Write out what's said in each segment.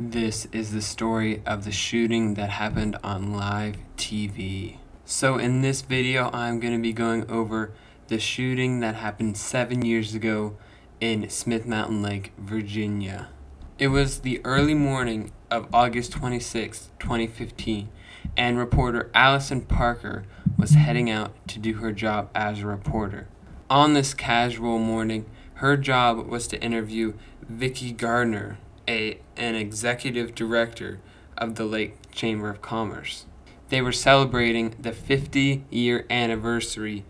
This is the story of the shooting that happened on live TV. So in this video, I'm going to be going over the shooting that happened 7 years ago in Smith Mountain Lake, Virginia. It was the early morning of August 26, 2015, and reporter Allison Parker was heading out to do her job as a reporter. On this casual morning, her job was to interview Vicki Gardner, an executive director of the Lake Chamber of Commerce. They were celebrating the 50-year anniversary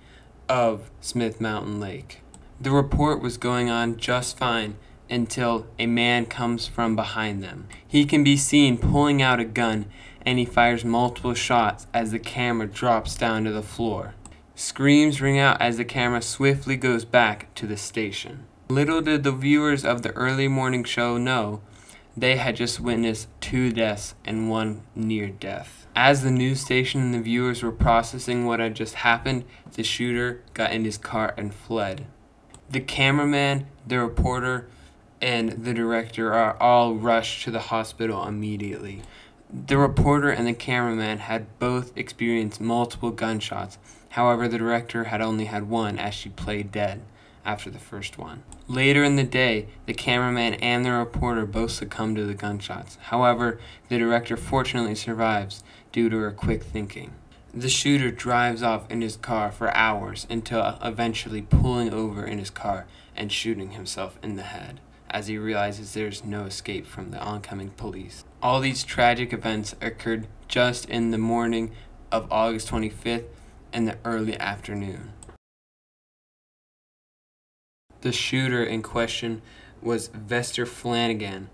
of Smith Mountain Lake. The report was going on just fine until a man comes from behind them. He can be seen pulling out a gun, and he fires multiple shots as the camera drops down to the floor. Screams ring out as the camera swiftly goes back to the station. Little did the viewers of the early morning show know they had just witnessed 2 deaths and 1 near death. As the news station and the viewers were processing what had just happened, the shooter got in his car and fled. The cameraman, the reporter, and the director are all rushed to the hospital immediately. The reporter and the cameraman had both experienced multiple gunshots. However, the director had only had 1 as she played dead after the first one. Later in the day, the cameraman and the reporter both succumbed to the gunshots. However, the director fortunately survives due to her quick thinking. The shooter drives off in his car for hours until eventually pulling over in his car and shooting himself in the head as he realizes there's no escape from the oncoming police. All these tragic events occurred just in the morning of August 25th and the early afternoon. The shooter in question was Vester Flanagan,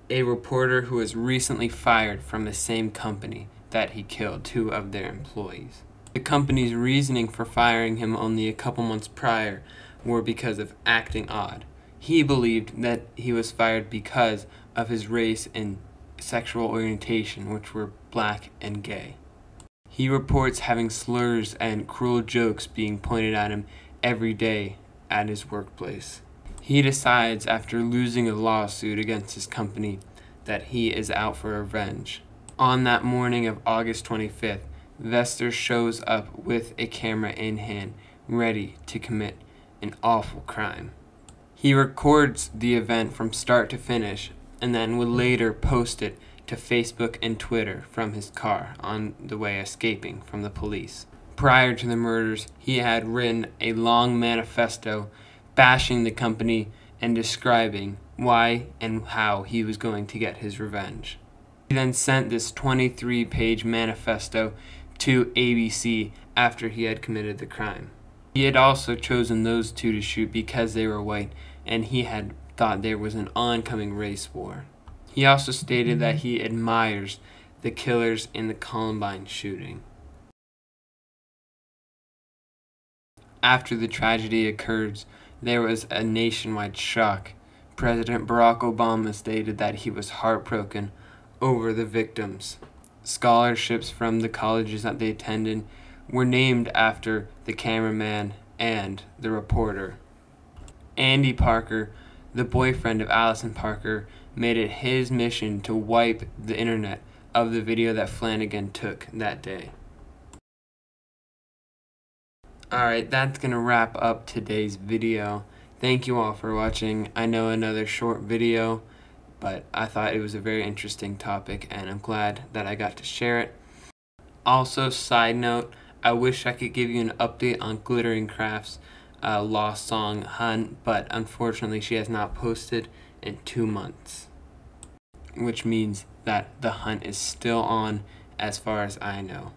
a reporter who was recently fired from the same company that he killed 2 of their employees. The company's reasoning for firing him only a couple months prior were because of acting odd. He believed that he was fired because of his race and sexual orientation, which were black and gay. He reports having slurs and cruel jokes being pointed at him every day at his workplace. He decides, after losing a lawsuit against his company, that he is out for revenge. On that morning of August 25th, Vester shows up with a camera in hand, ready to commit an awful crime. He records the event from start to finish and then would later post it to Facebook and Twitter from his car on the way escaping from the police. Prior to the murders, he had written a long manifesto bashing the company and describing why and how he was going to get his revenge. He then sent this 23-page manifesto to ABC after he had committed the crime. He had also chosen those 2 to shoot because they were white, and he had thought there was an oncoming race war. He also stated that he admires the killers in the Columbine shooting. After the tragedy occurs, there was a nationwide shock. President Barack Obama stated that he was heartbroken over the victims. Scholarships from the colleges that they attended were named after the cameraman and the reporter. Andy Parker, the boyfriend of Allison Parker, made it his mission to wipe the internet of the video that Flanagan took that day. Alright, that's going to wrap up today's video. Thank you all for watching. I know another short video, but I thought it was a very interesting topic and I'm glad that I got to share it. Also, side note, I wish I could give you an update on Glittering Crafts' lost song hunt, but unfortunately she has not posted in 2 months, which means that the hunt is still on as far as I know.